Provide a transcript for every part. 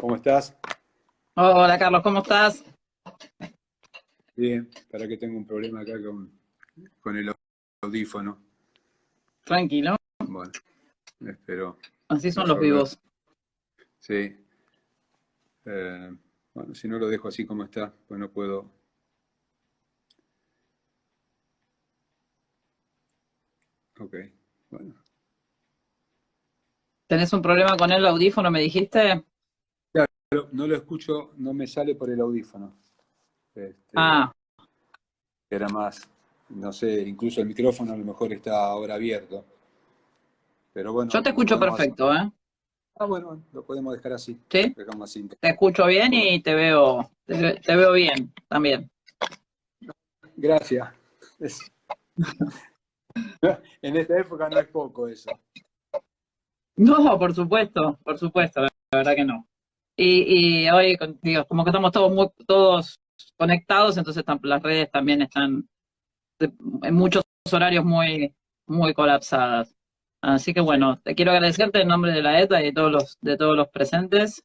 ¿Cómo estás? Hola Carlos, ¿cómo estás? Bien, para que tengo un problema acá con el audífono. Tranquilo, Bueno, espero así son los resolver. vivos. Sí, bueno, si no lo dejo así como está, pues no puedo. Ok, bueno. ¿Tenés un problema con el audífono, me dijiste? Claro, no lo escucho, no me sale por el audífono. Este, Ah, era más, no sé, incluso el micrófono a lo mejor está ahora abierto. Pero bueno, yo te lo escucho podemos hacer. perfecto, ¿eh? Ah, bueno, lo podemos dejar así. ¿Sí? Dejamos así. Te escucho bien Bueno, y te veo bien también. gracias. En esta época no es poco eso. No, por supuesto, la verdad que no. Y hoy, digo, como que estamos todos conectados, entonces las redes también están en muchos horarios muy colapsadas. Así que Sí, bueno, te quiero agradecerte en nombre de la ETA y de todos los presentes,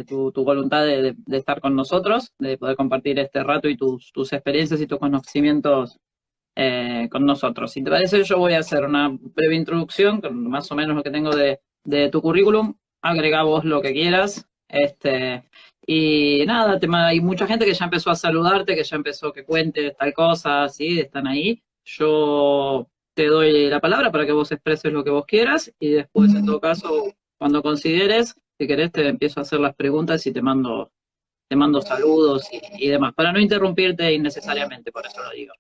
tu voluntad de estar con nosotros, de poder compartir este rato y tus experiencias y tus conocimientos con nosotros. Si te parece, yo voy a hacer una breve introducción, con más o menos lo que tengo de tu currículum. Agrega vos lo que quieras. Y nada, hay mucha gente que ya empezó a saludarte, que ya empezó que cuentes tal cosa, ¿sí? Están ahí. Yo te doy la palabra para que vos expreses lo que vos quieras y después, en todo caso, cuando consideres, si querés, te empiezo a hacer las preguntas y te mando saludos y demás, para no interrumpirte innecesariamente, por eso lo digo.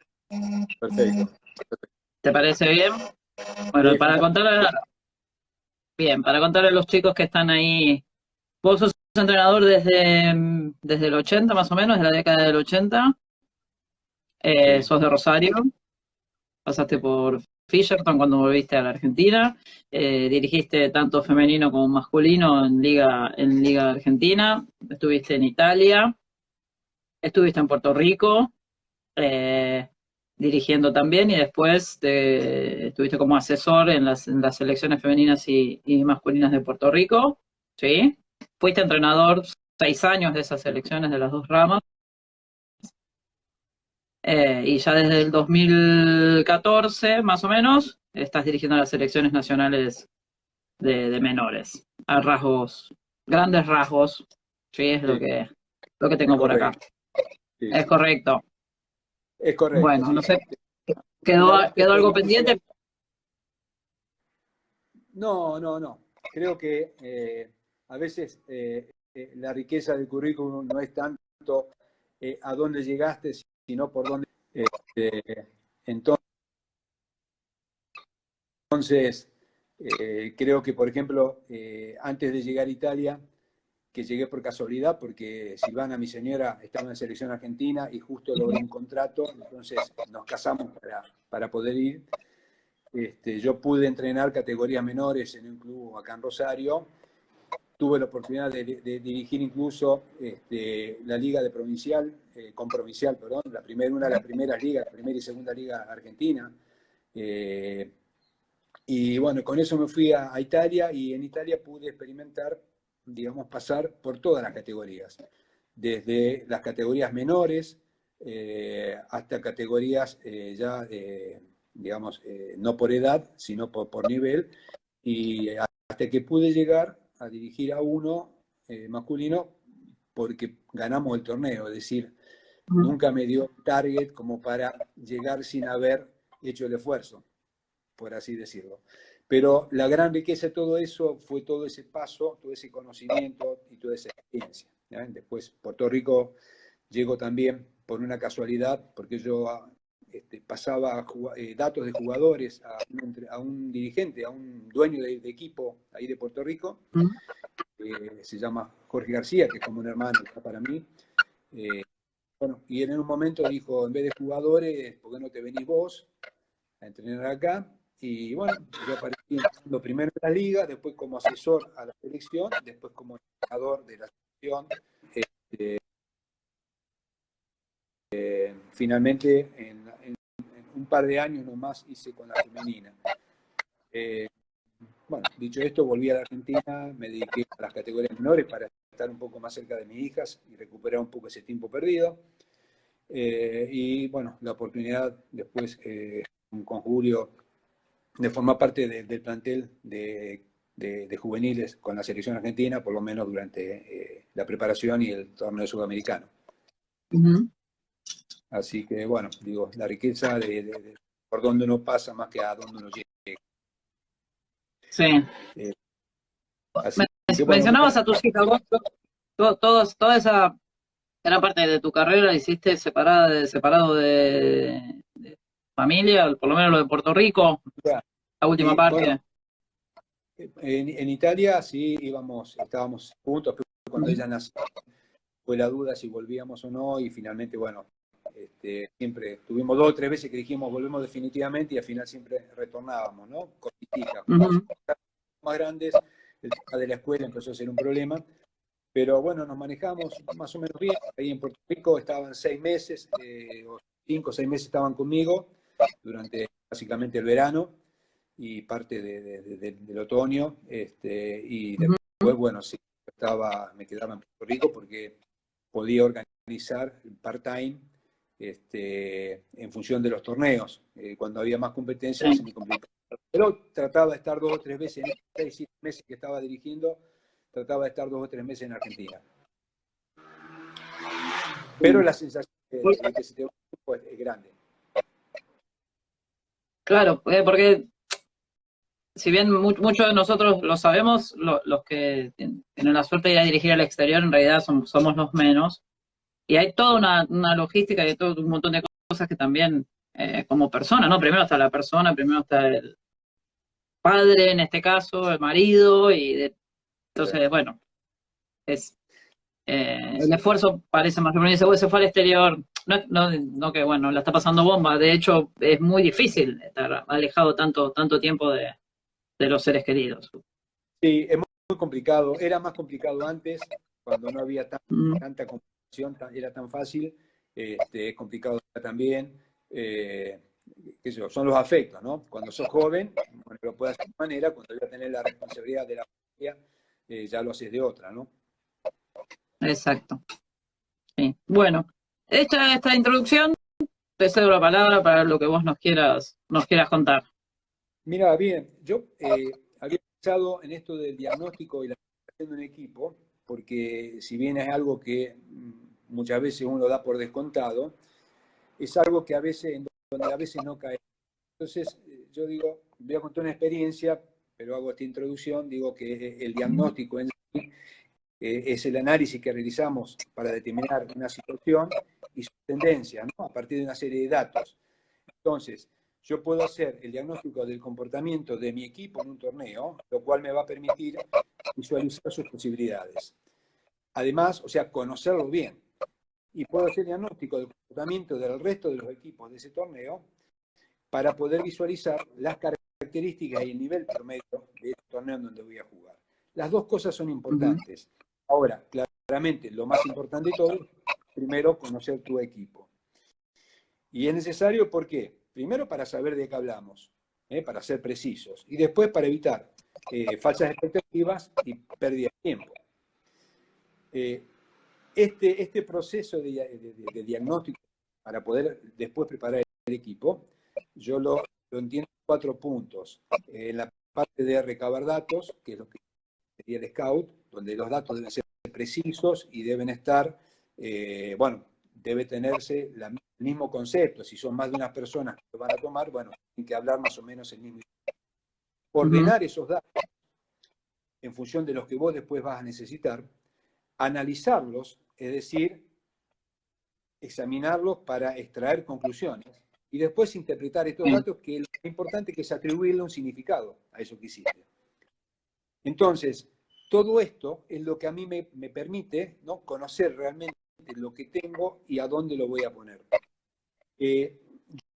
perfecto. ¿Te parece bien? Bueno, Sí, fantástico. para contarle a los chicos que están ahí, vos sos entrenador desde el 80 más o menos, de la década del 80, Sí, sos de Rosario, pasaste sí, por Fisherton cuando volviste a la Argentina, dirigiste tanto femenino como masculino en Liga Argentina, estuviste en Italia, estuviste en Puerto Rico, eh, dirigiendo también y después estuviste como asesor en las selecciones femeninas y masculinas de Puerto Rico, ¿sí? Fuiste entrenador 6 años de esas selecciones de las dos ramas y ya desde el 2014 más o menos estás dirigiendo las selecciones nacionales de menores, a grandes rasgos, ¿sí? Es lo sí, que, lo que es tengo por acá. correcto. Sí, Es sí. correcto. Es correcto, Bueno, sí. no sé, Y ¿quedó, la verdad es que quedó fue algo difícil. pendiente? No, no, no. Creo que a veces la riqueza del currículum no es tanto a dónde llegaste, sino por dónde. eh, entonces, creo que, por ejemplo, antes de llegar a Italia, que llegué por casualidad, porque Silvana, mi señora, estaba en la selección argentina y justo logró un contrato, entonces nos casamos para poder ir. Yo pude entrenar categorías menores en un club acá en Rosario. Tuve la oportunidad de dirigir incluso la liga de provincial, con provincial, perdón, una de las primeras ligas, la primera y segunda liga argentina. Eh, y bueno, con eso me fui a Italia y en Italia pude experimentar, digamos, pasar por todas las categorías, desde las categorías menores hasta categorías ya, digamos, no por edad, sino por nivel, y hasta que pude llegar a dirigir a uno masculino porque ganamos el torneo, es decir, nunca me dio target como para llegar sin haber hecho el esfuerzo, por así decirlo. Pero la gran riqueza de todo eso fue todo ese paso, todo ese conocimiento y toda esa experiencia. ¿Ya? Después, Puerto Rico llegó también por una casualidad, porque yo pasaba datos de jugadores a un dirigente, a un dueño de equipo ahí de Puerto Rico, se llama Jorge García, que es como un hermano para mí. Eh, bueno, y en un momento dijo, en vez de jugadores, ¿por qué no te venís vos a entrenar acá? Y bueno, yo aparecí entrenando primero en la liga, después como asesor a la selección, después como entrenador de la selección. Finalmente, en un par de años nomás hice con la femenina. Eh, bueno, dicho esto, volví a la Argentina, me dediqué a las categorías menores para estar un poco más cerca de mis hijas y recuperar un poco ese tiempo perdido. Y bueno, la oportunidad después con Julio de formar parte del plantel de juveniles con la selección argentina, por lo menos durante la preparación y el torneo sudamericano. Así que bueno, digo, la riqueza de por dónde uno pasa más que a dónde uno llega. Sí. Así que, bueno, Mencionabas a tus hijas, vos, toda esa gran parte de tu carrera la hiciste separado de familia, por lo menos lo de Puerto Rico, la última parte. Bueno, en Italia sí estábamos juntos, pero cuando ella nació fue la duda si volvíamos o no, y finalmente, bueno, siempre tuvimos 2 o 3 veces que dijimos volvemos definitivamente y al final siempre retornábamos, ¿no? Con mis hijas. Más grandes, el tema de la escuela empezó a ser un problema, pero bueno, nos manejamos más o menos bien. Ahí en Puerto Rico estaban 6 meses, o 5 o 6 meses estaban conmigo durante básicamente el verano y parte del otoño, y después, bueno, sí, me quedaba en Puerto Rico porque podía organizar part-time en función de los torneos. Cuando había más competencia se me complicaba. Pero trataba de estar 2 o 3 veces en estos 6 7 meses que estaba dirigiendo, trataba de estar 2 o 3 meses en Argentina. Pero la sensación de que se te va pues, es grande. Claro, porque si bien muchos de nosotros lo sabemos, los que tienen la suerte de ir a dirigir al exterior en realidad somos los menos. Y hay toda una logística y todo un montón de cosas que también, como persona, ¿no? Primero está la persona, primero está el padre, en este caso, el marido, entonces, bueno, el esfuerzo parece más o menos, se fue al exterior, no que, bueno, la está pasando bomba, de hecho, es muy difícil estar alejado tanto tiempo de los seres queridos. Sí, es muy complicado, era más complicado antes, cuando no había tanta competición, era tan fácil, es complicado también, qué sé yo, son los afectos, ¿no? Cuando sos joven, bueno, lo puedes hacer de una manera, cuando ya tenés la responsabilidad de la familia, ya lo haces de otra, ¿no? Exacto. Sí. Bueno, hecha esta introducción, te cedo la palabra para lo que vos nos quieras contar. Mira, bien, yo había pensado en esto del diagnóstico y la creación de un equipo, porque si bien es algo que muchas veces uno da por descontado, es algo que donde a veces no cae. Entonces, yo digo, voy a contar una experiencia, pero hago esta introducción, digo que el diagnóstico en sí es el análisis que realizamos para determinar una situación y su tendencia, ¿no? A partir de una serie de datos. Entonces, yo puedo hacer el diagnóstico del comportamiento de mi equipo en un torneo, lo cual me va a permitir visualizar sus posibilidades. Además, o sea, conocerlo bien. Y puedo hacer diagnóstico del comportamiento del resto de los equipos de ese torneo para poder visualizar las características y el nivel promedio de ese torneo en donde voy a jugar. Las dos cosas son importantes. Ahora, claramente, lo más importante de todo, primero, conocer tu equipo. Y es necesario, ¿por qué? Primero, para saber de qué hablamos, para ser precisos. Y después, para evitar falsas expectativas y pérdida de tiempo. Este proceso de diagnóstico para poder después preparar el equipo, yo lo entiendo en 4 puntos. En la parte de recabar datos, que es lo que sería el scout, donde los datos deben ser precisos y deben estar, bueno, debe tenerse el mismo concepto. Si son más de unas personas que lo van a tomar, bueno, tienen que hablar más o menos el mismo. Ordenar esos datos en función de los que vos después vas a necesitar, analizarlos, es decir, examinarlos para extraer conclusiones y después interpretar estos datos, que lo importante que es atribuirle un significado a eso que hiciste. Entonces, todo esto es lo que a mí me permite, ¿no?, conocer realmente lo que tengo y a dónde lo voy a poner.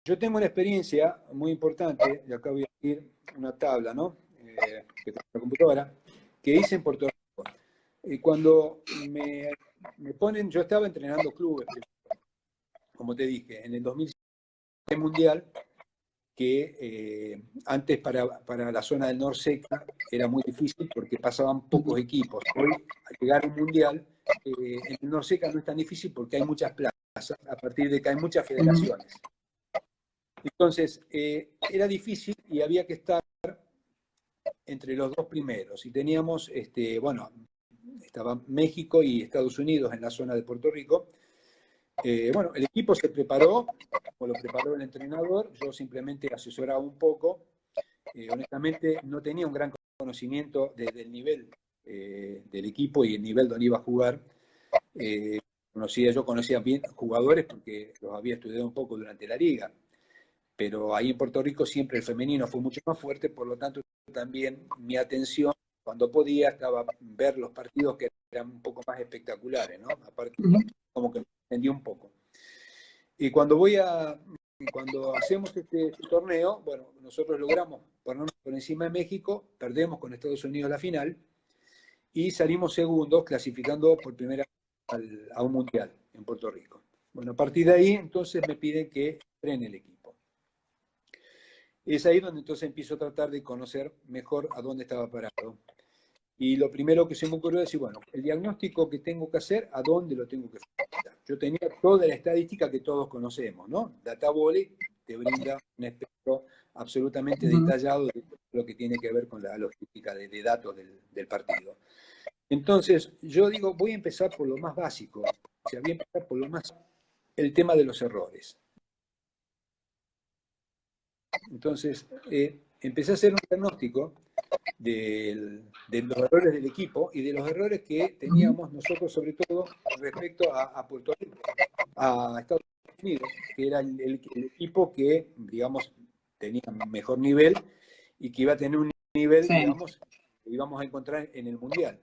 Yo tengo una experiencia muy importante, y acá voy a decir una tabla, ¿no?, que tengo en la computadora, que hice en Puerto Rico. Cuando me ponen, yo estaba entrenando clubes, como te dije, en el 2006 mundial, que antes para la zona del Norseca era muy difícil porque pasaban pocos equipos. Hoy, al llegar a un mundial, en el Norseca no es tan difícil porque hay muchas plazas, a partir de que hay muchas federaciones. Entonces, era difícil y había que estar entre los dos primeros. Y teníamos, bueno, estaba México y Estados Unidos en la zona de Puerto Rico. Bueno, el equipo se preparó, o lo preparó el entrenador, yo simplemente asesoraba un poco. Honestamente, no tenía un gran conocimiento del nivel del equipo y el nivel donde iba a jugar. Yo conocía bien jugadores porque los había estudiado un poco durante la liga, pero ahí en Puerto Rico siempre el femenino fue mucho más fuerte, por lo tanto también mi atención, cuando podía, estaba ver los partidos que eran un poco más espectaculares, ¿no? Aparte, como que me entendí un poco. Y cuando hacemos este torneo, bueno, nosotros logramos ponernos por encima de México, perdemos con Estados Unidos la final y salimos segundos, clasificando por primera vez a un mundial en Puerto Rico. Bueno, a partir de ahí, entonces me piden que entrene el equipo. Es ahí donde entonces empiezo a tratar de conocer mejor a dónde estaba parado. Y lo primero que se me ocurrió es decir, bueno, el diagnóstico que tengo que hacer, ¿a dónde lo tengo que hacer? Yo tenía toda la estadística que todos conocemos, ¿no? DataVolley te brinda un espectro absolutamente detallado de lo que tiene que ver con la logística de datos del partido. Entonces, yo digo, voy a empezar por lo más básico, o sea, voy a empezar por el tema de los errores. Entonces, empecé a hacer un diagnóstico de los errores del equipo y de los errores que teníamos nosotros, sobre todo respecto a Puerto Rico, a Estados Unidos, que era el equipo que, digamos, tenía mejor nivel y que iba a tener un nivel, digamos, que íbamos a encontrar en el Mundial.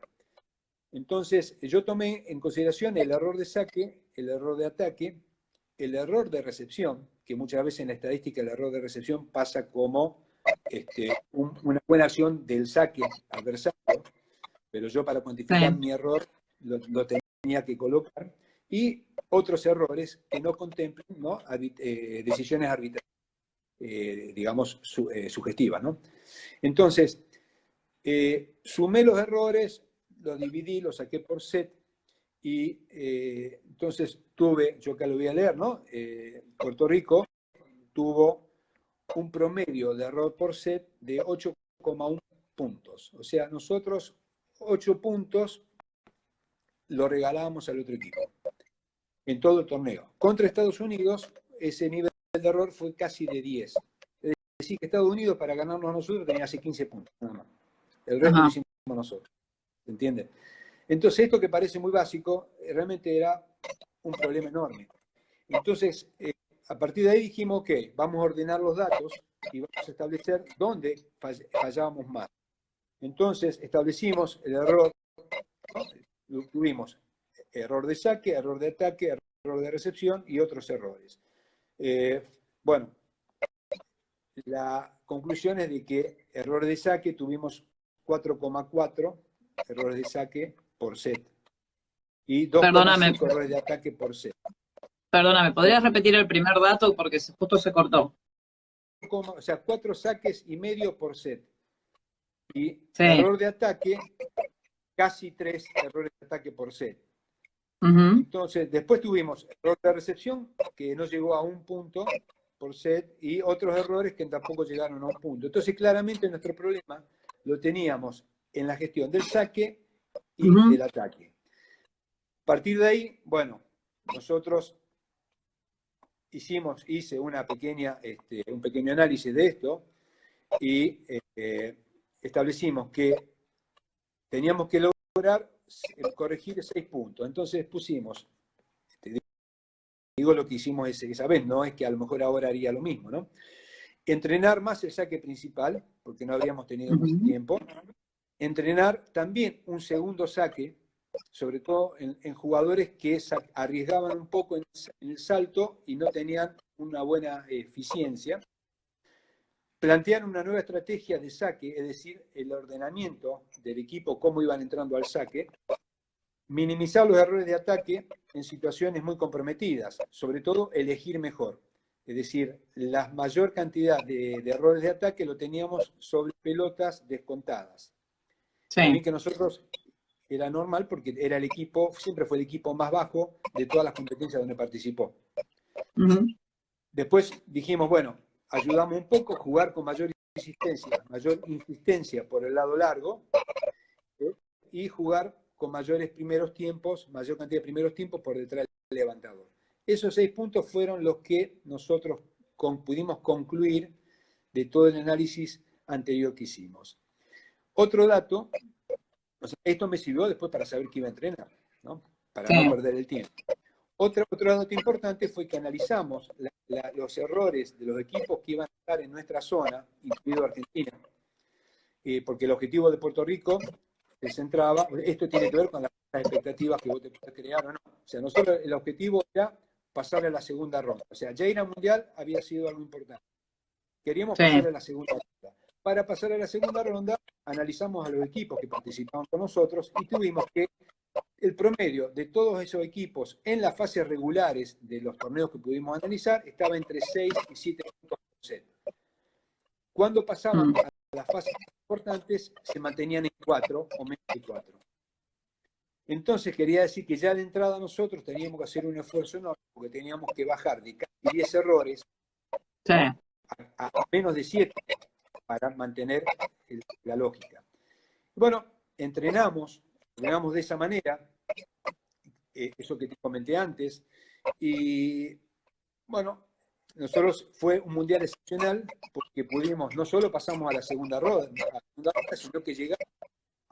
Entonces, yo tomé en consideración el error de saque, el error de ataque, el error de recepción, que muchas veces en la estadística el error de recepción pasa como una buena acción del saque adversario, pero yo para cuantificar mi error lo tenía que colocar, y otros errores que no contemplen, ¿no? Decisiones arbitrarias, digamos, sugestivas, ¿no? Entonces, sumé los errores, los dividí, los saqué por set, y entonces tuve, yo acá lo voy a leer, ¿no? Puerto Rico tuvo un promedio de error por set de 8,1 puntos. O sea, nosotros 8 puntos lo regalábamos al otro equipo en todo el torneo. Contra Estados Unidos, ese nivel de error fue casi de 10. Es decir, que Estados Unidos para ganarnos a nosotros tenía hace 15 puntos, nada más. El resto lo hicimos nosotros. ¿Se entiende? Entonces, esto que parece muy básico, realmente era un problema enorme. Entonces, a partir de ahí dijimos, ok, vamos a ordenar los datos y vamos a establecer dónde fallábamos más. Entonces, establecimos el error, ¿no? Tuvimos error de saque, error de ataque, error de recepción y otros errores. Bueno, la conclusión es de que error de saque tuvimos 4,4 errores de saque por set y 2,5 errores de ataque por set. Perdóname, ¿podrías repetir el primer dato? Porque justo se cortó. O sea, 4 saques y medio por set. Y error de ataque, casi 3 errores de ataque por set. Entonces, después tuvimos error de recepción, que no llegó a 1 punto por set, y otros errores que tampoco llegaron a 1 punto. Entonces, claramente nuestro problema lo teníamos en la gestión del saque y del ataque. A partir de ahí, bueno, nosotros hice un pequeño análisis de esto y establecimos que teníamos que lograr corregir 6 puntos. Entonces pusimos, digo lo que hicimos esa vez, no es que a lo mejor ahora haría lo mismo, ¿no? Entrenar más el saque principal, porque no habríamos tenido mucho tiempo. Entrenar también un segundo saque, sobre todo en jugadores que arriesgaban un poco en el salto y no tenían una buena eficiencia. Plantear una nueva estrategia de saque, es decir, el ordenamiento del equipo, cómo iban entrando al saque. Minimizar los errores de ataque en situaciones muy comprometidas, sobre todo elegir mejor. Es decir, la mayor cantidad de errores de ataque lo teníamos sobre pelotas descontadas. Sí. También que nosotros era normal porque era el equipo, siempre fue el equipo más bajo de todas las competencias donde participó. Después dijimos, bueno, ayudamos un poco, jugar con mayor insistencia por el lado largo, y jugar con mayores primeros tiempos, mayor cantidad de primeros tiempos por detrás del levantador. Esos 6 puntos fueron los que nosotros pudimos concluir de todo el análisis anterior que hicimos. Otro dato, o sea, esto me sirvió después para saber que iba a entrenar, ¿no? Para no perder el tiempo. Otro dato importante fue que analizamos los errores de los equipos que iban a estar en nuestra zona, incluido Argentina, porque el objetivo de Puerto Rico se centraba, esto tiene que ver con las expectativas que vos te puedes crear o no. O sea, nosotros el objetivo era pasar a la segunda ronda. O sea, ya ir al Mundial había sido algo importante. Queríamos pasar a la segunda ronda. Para pasar a la segunda ronda, analizamos a los equipos que participaban con nosotros y tuvimos que el promedio de todos esos equipos en las fases regulares de los torneos que pudimos analizar estaba entre 6 y 7 puntos por set. Cuando pasaban a las fases importantes, se mantenían en 4 o menos de 4. Entonces quería decir que ya de entrada nosotros teníamos que hacer un esfuerzo enorme porque teníamos que bajar de casi 10 errores a menos de 7 para mantener la lógica. Bueno, entrenamos de esa manera, eso que te comenté antes, y bueno, nosotros fue un mundial excepcional porque pudimos, no solo pasamos a la segunda ronda, sino que llegamos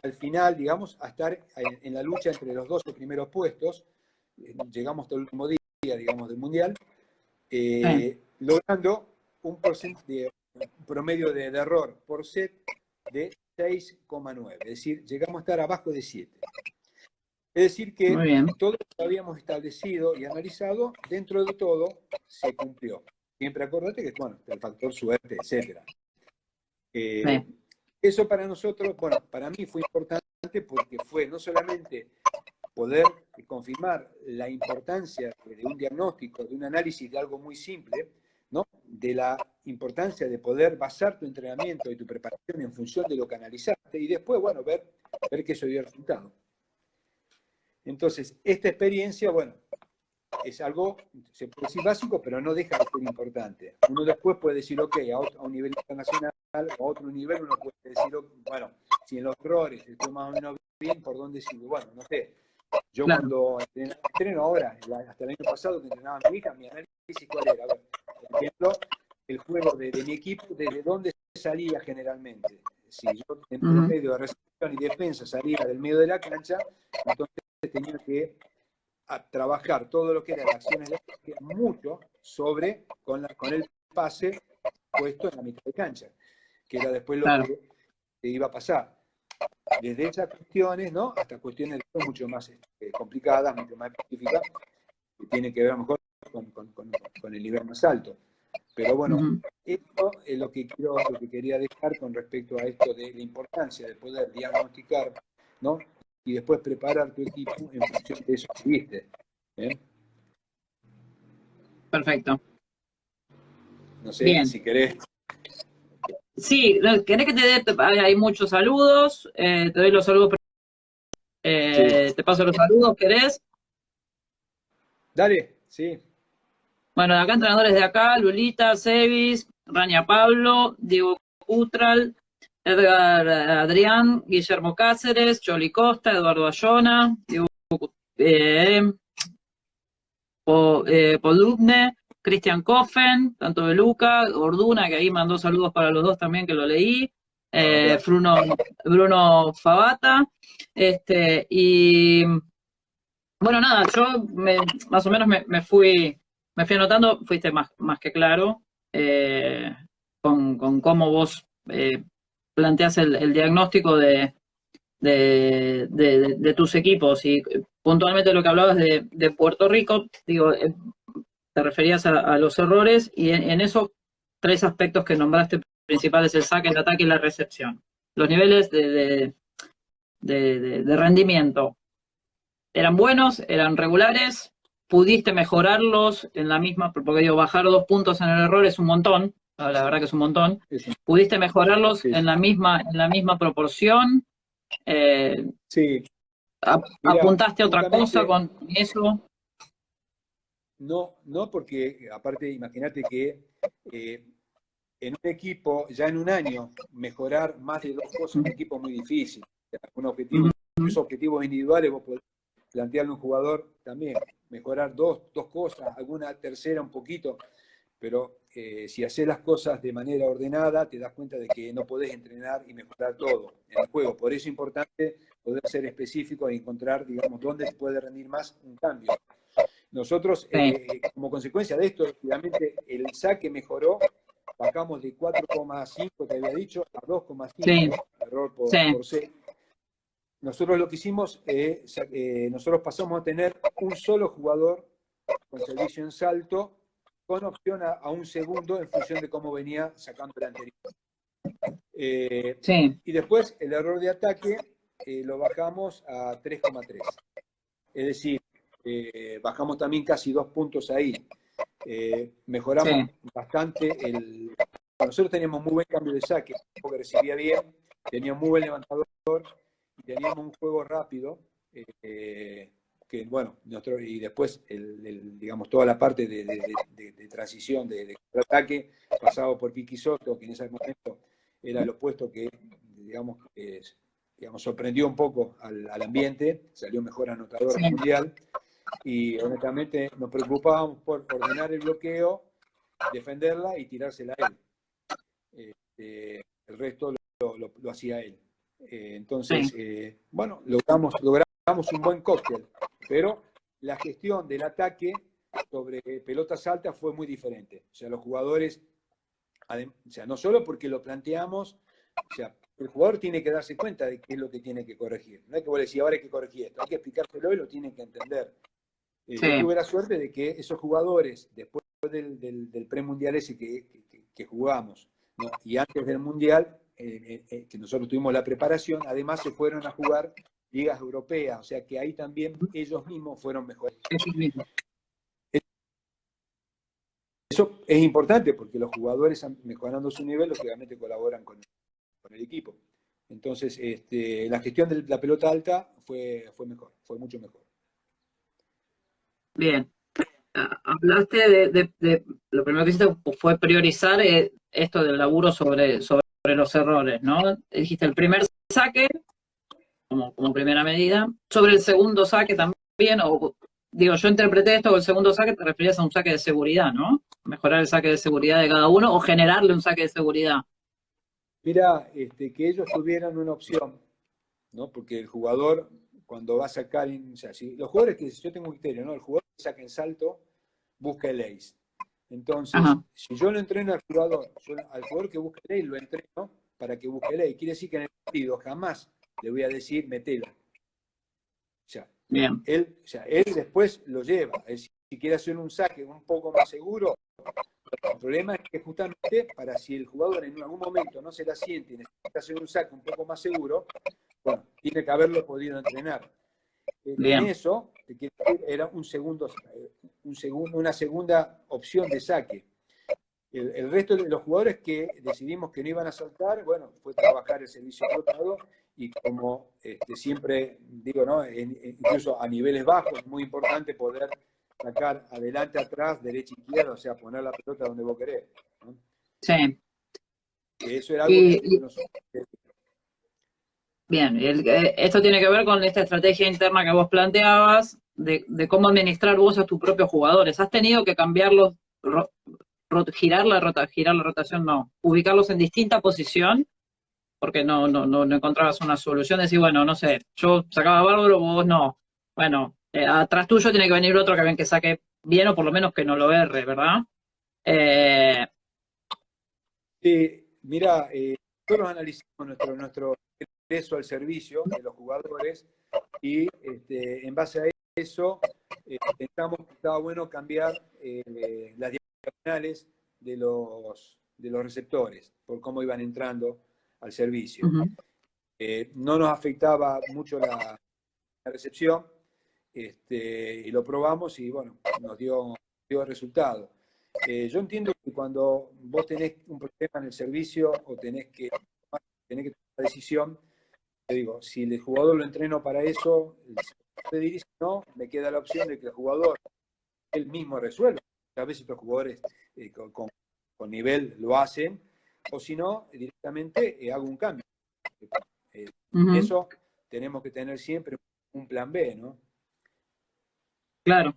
al final, digamos, a estar en la lucha entre los 12 primeros puestos. Llegamos hasta el último día, digamos, del mundial, logrando un promedio de error por set de 6,9, es decir, llegamos a estar abajo de 7. Es decir que todo lo que habíamos establecido y analizado, dentro de todo, se cumplió. Siempre acordate que, bueno, el factor suerte, etc. Eso para nosotros, bueno, para mí fue importante porque fue no solamente poder confirmar la importancia de un diagnóstico, de un análisis de algo muy simple, ¿no? De la importancia de poder basar tu entrenamiento y tu preparación en función de lo que analizaste y después, bueno, ver que eso dio resultado. Entonces, esta experiencia, bueno, es algo, se puede decir básico, pero no deja de ser importante. Uno después puede decir, ok, a un nivel internacional o a otro nivel, uno puede decir, bueno, si en los errores estoy más o menos bien, ¿por dónde sigo? Bueno, no sé. Yo cuando entreno ahora, hasta el año pasado que entrenaba a mi hija, mi análisis cuál era. A ver, por ejemplo, el juego de mi equipo, desde dónde salía generalmente. Si yo en promedio de recepción y defensa salía del medio de la cancha, entonces tenía que trabajar todo lo que eran las acciones de mucho sobre con el pase puesto en la mitad de cancha, que era después lo que iba a pasar. Desde esas cuestiones, ¿no? Hasta cuestiones mucho más complicadas, mucho más específicas, que tienen que ver a lo mejor con el nivel más alto. Pero bueno, esto es lo que quería dejar con respecto a esto de la importancia de poder diagnosticar, ¿no? Y después preparar tu equipo en función de eso que viste. Perfecto. No sé, si querés. Sí, ¿querés que te dé? Hay muchos saludos, te doy los saludos. Te paso los saludos, ¿querés? Dale, sí. Bueno, acá entrenadores de acá, Lulita, Sevis, Raña Pablo, Diego Utral, Edgar Adrián, Guillermo Cáceres, Choli Costa, Eduardo Ayona, Diego Poludne, Cristian Coffen, tanto de Luca, Orduna, que ahí mandó saludos para los dos también, que lo leí, Bruno Fabata, y bueno, nada, yo más o menos me fui anotando, fuiste más que claro con cómo vos planteás el diagnóstico de tus equipos, y puntualmente lo que hablabas de Puerto Rico, digo, te referías a los errores, y en esos 3 aspectos que nombraste principales, el saque, el ataque y la recepción. Los niveles de rendimiento, ¿eran buenos? ¿Eran regulares? ¿pudiste mejorarlos en la misma? Porque digo, bajar 2 puntos en el error es un montón, la verdad que es un montón. ¿Pudiste mejorarlos Sí. en la misma proporción? Sí, mira, ¿Apuntaste a otra cosa con eso? no, porque aparte, imagínate que en un equipo, ya en un año, mejorar más de 2 cosas en un equipo es muy difícil. Un objetivo, incluso objetivos individuales, vos podés plantearle a un jugador también, mejorar dos cosas, alguna tercera un poquito, pero si haces las cosas de manera ordenada, te das cuenta de que no podés entrenar y mejorar todo en el juego. Por eso es importante poder ser específico y encontrar, digamos, dónde te puede rendir más un cambio. Nosotros, como consecuencia de esto, realmente el saque mejoró, bajamos de 4,5, te había dicho, a 2,5, error por set. Nosotros lo que hicimos, nosotros pasamos a tener un solo jugador con servicio en salto, con opción a un segundo en función de cómo venía sacando el anterior. Y después el error de ataque lo bajamos a 3,3. Es decir, bajamos también casi 2 puntos ahí. Mejoramos bastante nosotros teníamos muy buen cambio de saque, porque recibía bien, teníamos muy buen levantador y teníamos un juego rápido, que bueno, y después digamos toda la parte de transición, de ataque, pasado por Piqui Soto, que en ese momento era el opuesto que, digamos, sorprendió un poco al ambiente, salió mejor anotador mundial, y honestamente nos preocupábamos por ordenar el bloqueo, defenderla y tirársela a él. El resto lo hacía él. Entonces, bueno, logramos un buen cóctel, pero la gestión del ataque sobre pelotas altas fue muy diferente. O sea, los jugadores, o sea, no solo porque lo planteamos, o sea, el jugador tiene que darse cuenta de qué es lo que tiene que corregir. No es que vos le decís, ahora hay que corregir esto, hay que explicárselo y lo tienen que entender. Yo tuve la suerte de que esos jugadores, después del premundial ese que jugamos, ¿no? Y antes del mundial, que nosotros tuvimos la preparación, además se fueron a jugar ligas europeas, o sea que ahí también ellos mismos fueron mejores. Eso es importante porque los jugadores, mejorando su nivel, lógicamente colaboran con el equipo. Entonces, la gestión de la pelota alta fue mejor, fue mucho mejor. Bien. Hablaste de lo primero que hiciste fue priorizar esto del laburo sobre los errores, ¿no? Dijiste el primer saque como primera medida, sobre el segundo saque también, o digo, yo interpreté esto con el segundo saque, te referías a un saque de seguridad, ¿no? Mejorar el saque de seguridad de cada uno o generarle un saque de seguridad. Mira, que ellos tuvieran una opción, ¿no? Porque el jugador, cuando va a sacar, o sea, si los jugadores que yo tengo un criterio, ¿no? El jugador que saca en salto, busca el ace. Entonces, si yo lo entreno al jugador, al jugador que busca el ace, lo entreno para que busque el ace. Quiere decir que en el partido jamás le voy a decir, metela. O sea, él después lo lleva. Si quiere hacer un saque un poco más seguro, el problema es que justamente para si el jugador en algún momento no se la siente y necesita hacer un saque un poco más seguro, bueno, tiene que haberlo podido entrenar. En eso, te quiero decir, era una segunda opción de saque. El resto de los jugadores que decidimos que no iban a saltar, bueno, fue trabajar el servicio rotado y como siempre digo, ¿no? Incluso a niveles bajos es muy importante poder sacar adelante, atrás, derecha, izquierda, o sea, poner la pelota donde vos querés, ¿no? Sí. Eso era algo que nosotros... Bien, esto tiene que ver con esta estrategia interna que vos planteabas de cómo administrar vos a tus propios jugadores. ¿Has tenido que cambiarlos, girar la rotación, no, ubicarlos en distinta posición? Porque no encontrabas una solución, decir, bueno, no sé, yo sacaba bárbaro, vos no. Bueno, atrás tuyo tiene que venir otro que saque bien o por lo menos que no lo erre, ¿verdad? Mira, nosotros analizamos nuestro ingreso al servicio de los jugadores y en base a eso pensamos que estaba bueno cambiar las diagonales de los receptores por cómo iban entrando al servicio. No nos afectaba mucho la recepción y lo probamos y bueno, nos dio resultado. Yo entiendo que cuando vos tenés un problema en el servicio o tenés que tomar una decisión, te digo, si el jugador lo entreno para eso, te diría, no, me queda la opción de que el jugador él mismo resuelva. A veces los jugadores con nivel lo hacen, o si no, directamente hago un cambio. Eso tenemos que tener siempre un plan B, ¿no? Claro.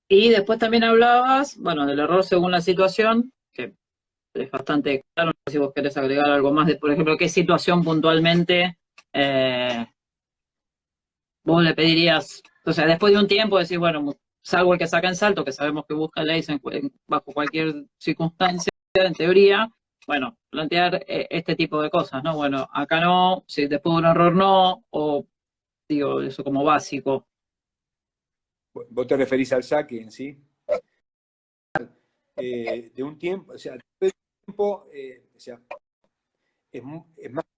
Y después también hablabas, bueno, del error según la situación, que es bastante claro. No sé si vos querés agregar algo más de, por ejemplo, qué situación puntualmente vos le pedirías, o sea, después de un tiempo decís, bueno, salvo el que saca en salto, que sabemos que busca leyes bajo cualquier circunstancia, en teoría, bueno, plantear este tipo de cosas, ¿no? Bueno, acá no, si después de un error no, o digo, eso como básico. ¿Vos te referís al saque en sí? De un tiempo, o sea, después de un tiempo, o sea,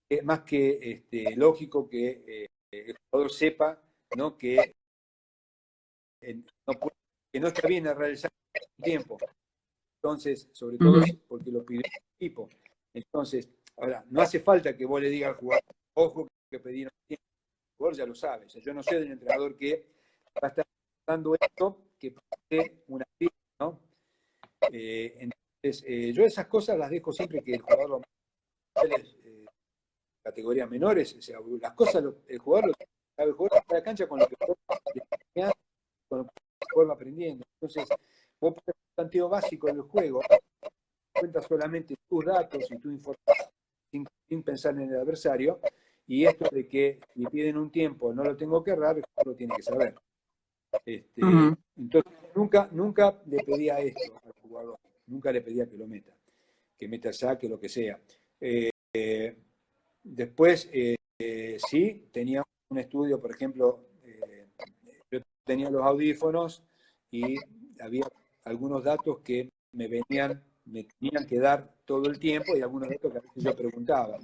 es más que lógico que el jugador sepa, ¿no? Que no está bien errar el saque un tiempo. Entonces, sobre todo porque lo pidió el equipo. Entonces, ahora, no hace falta que vos le digas al jugador, ojo, que pidieron tiempo. El jugador ya lo sabe. O sea, yo no sé del entrenador que va a estar dando esto, que parece una firma, ¿no? Entonces, yo esas cosas las dejo siempre que el jugador lo categorías menores, o sea, las cosas, el jugador sabe jugar a la cancha con lo que va aprendiendo. Entonces, vos pones un tanteo básico del juego, cuentas solamente tus datos y tu información sin pensar en el adversario, y esto de que si piden un tiempo no lo tengo que errar, el jugador lo tiene que saber. Entonces, nunca le pedía esto al jugador, nunca le pedía que lo meta, que meta el saque, lo que sea. Después, sí, tenía un estudio, por ejemplo, yo tenía los audífonos y había algunos datos que me tenían que dar todo el tiempo y algunos datos que a veces yo preguntaba.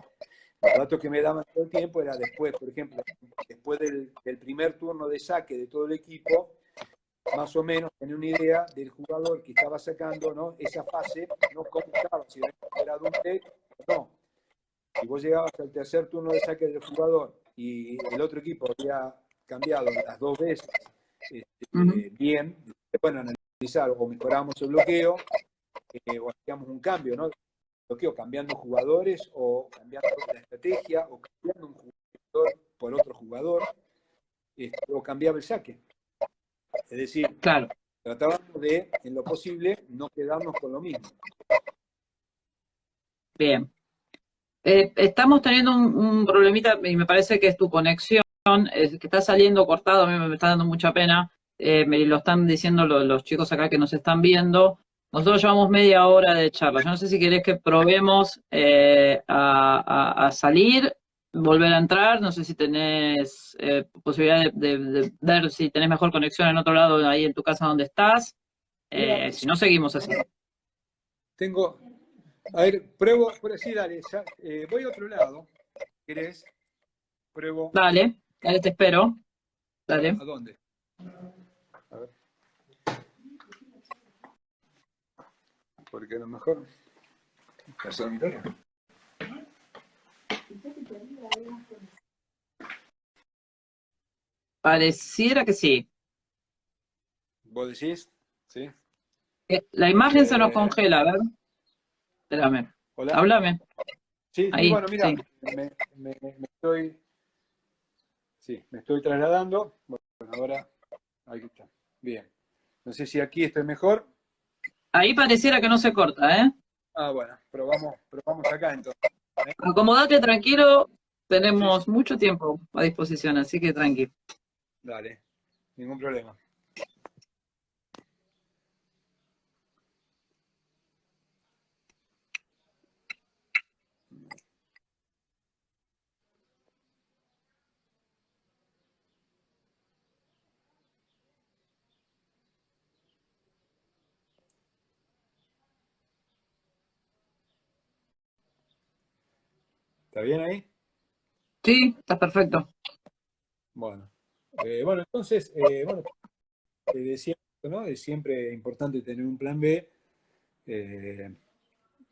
Los datos que me daban todo el tiempo era después, por ejemplo, después del primer turno de saque de todo el equipo, más o menos tener una idea del jugador que estaba sacando, ¿no? Esa fase, ¿no? Cómo estaba, si había esperado un set o no. Si vos llegabas al tercer turno de saque del jugador y el otro equipo había cambiado las dos veces bien, bueno, analizar o mejoramos el bloqueo o hacíamos un cambio, ¿no? Bloqueo cambiando jugadores o cambiando la estrategia o cambiando un jugador por otro jugador o cambiaba el saque. Es decir, Claro. tratábamos de, en lo posible, no quedarnos con lo mismo. Bien. Estamos teniendo un problemita y me parece que es tu conexión, que está saliendo cortado, a mí me está dando mucha pena. Me lo están diciendo los chicos acá que nos están viendo. Nosotros llevamos media hora de charla. Yo no sé si querés que probemos a salir, volver a entrar. No sé si tenés posibilidad de ver si tenés mejor conexión en otro lado, ahí en tu casa donde estás. Si no, seguimos así. A ver, pruebo, sí, dale, voy a otro lado. ¿Querés? Pruebo. Dale, te espero. Dale. ¿A dónde? A ver. Porque a lo mejor. Pareciera que sí. ¿Vos decís? Sí. La imagen se nos congela, a ver. Espérame. Hola. Háblame. Sí, Ahí, bueno, mira, sí. me estoy trasladando. Bueno, ahora, ahí está. Bien. No sé si aquí estoy mejor. Ahí pareciera que no se corta, ¿eh? Ah, bueno, probamos acá entonces. Acomodate tranquilo, tenemos Sí. mucho tiempo a disposición, así que tranquilo. Dale, ningún problema. ¿Está bien ahí? Sí, está perfecto. Bueno, entonces, te decía, ¿no? Es siempre importante tener un plan B.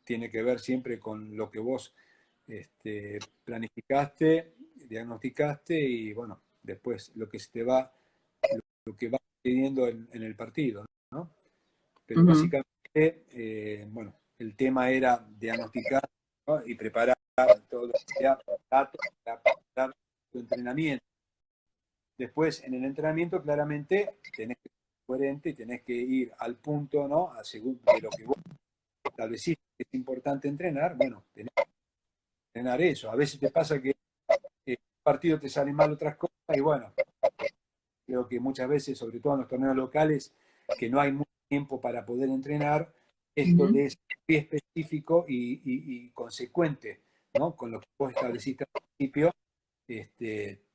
Tiene que ver siempre con lo que vos planificaste, diagnosticaste y bueno, después lo que se te va, lo que va sucediendo en el partido, ¿no? Pero Ujú. básicamente, bueno, el tema era diagnosticar, ¿no? Y preparar todo lo que sea datos para preparar tu entrenamiento. Después, en el entrenamiento, claramente, tenés que ser coherente y tenés que ir al punto, ¿no? A según de lo que vos estableciste que es importante entrenar, bueno, tenés que entrenar eso. A veces te pasa que en un partido te salen mal otras cosas y bueno, creo que muchas veces, sobre todo en los torneos locales, que no hay mucho tiempo para poder entrenar, esto Ujú. de ser muy específico y consecuente, ¿no? Con lo que vos estableciste al principio,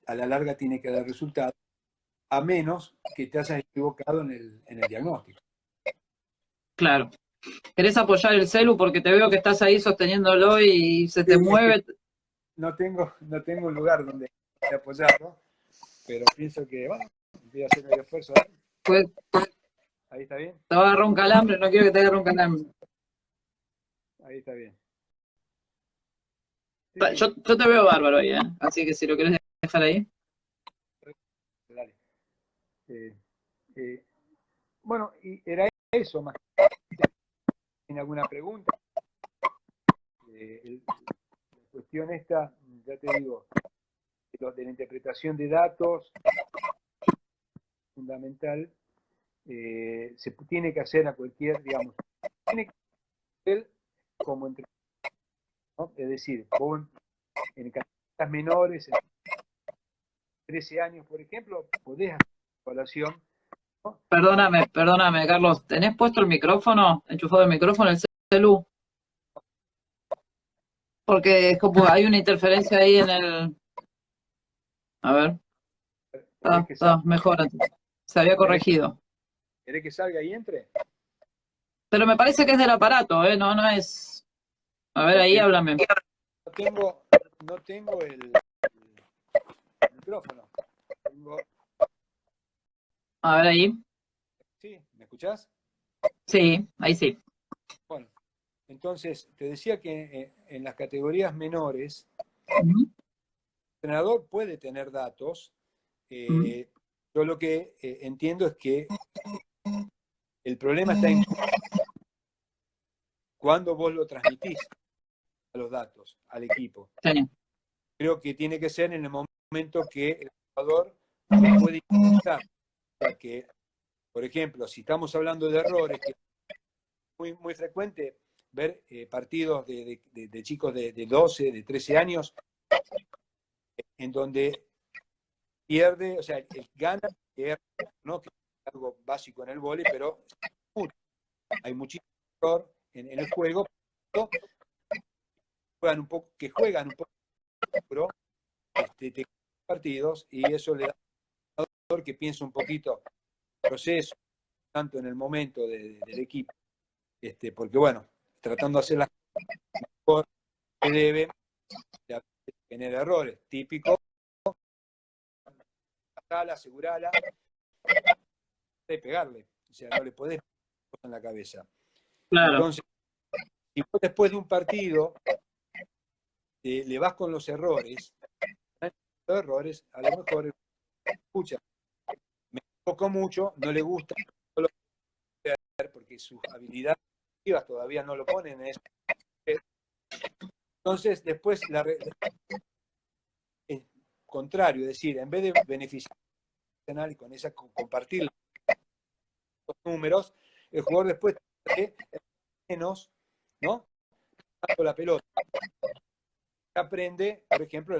a la larga tiene que dar resultados, a menos que te hayas equivocado en el diagnóstico. Claro. ¿Querés apoyar el celu? Porque te veo que estás ahí sosteniéndolo y se te Sí, es que mueve. no tengo un lugar donde apoyarlo, pero pienso que, bueno, voy a hacer el esfuerzo. Pues Ahí está bien, te va a agarrar un calambre, no quiero que te agarre un calambre. ahí está bien. Sí, sí, Yo te veo bárbaro ahí, ¿eh? Así que si lo querés dejar ahí. dale. Eh, eh, bueno, y era eso, más en alguna pregunta. La cuestión esta, ya te digo, de la interpretación de datos, fundamental, se tiene que hacer a cualquier, digamos, tiene que ser como entre, ¿no? Es decir, vos en categorías menores, en 13 años, por ejemplo, podés hacer una evaluación, ¿no? Perdóname, Carlos. ¿Tenés puesto el micrófono? ¿Enchufado el micrófono, el celu? Porque es como hay una interferencia ahí en el. A ver, ¿Querés que salga? está mejor. Se había ¿Querés, corregido. querés que salga y entre? Pero me parece que es del aparato, ¿eh? No, no es. A ver, ahí Porque háblame. no tengo, no tengo el micrófono. Tengo, A ver ahí. ¿sí? ¿Me escuchás? Sí, ahí sí. Bueno, entonces te decía que en las categorías menores, Ujú, el entrenador puede tener datos. ujú. eh, yo lo que entiendo es que el problema está en cuando vos lo transmitís a los datos, al equipo. Sí. Creo que tiene que ser en el momento que el jugador lo puede interpretar. O sea que, por ejemplo, si estamos hablando de errores, que es muy frecuente ver partidos de chicos de 12, de 13 años, en donde pierde, o sea, el gana, pierde, ¿no? Que es algo básico en el vóley, pero hay muchísimo error en el juego, pero juegan un poco pro, partidos, y eso le da al jugador que piensa un poquito el proceso, tanto en el momento del equipo, porque bueno, tratando de hacer las cosas mejor que debe, tener errores, típico, pasarla, asegurarla, y pegarle, o sea, no le podés poner en la cabeza. Claro. Entonces, si vos después de un partido le vas con los errores, a lo mejor escucha, me equivoco mucho, no le gusta, no lo puede hacer porque sus habilidades todavía no lo ponen en eso. Entonces, después es contrario, es decir, en vez de beneficiar y con esa compartir los números, el jugador después menos, ¿no? La pelota. Aprende, por ejemplo,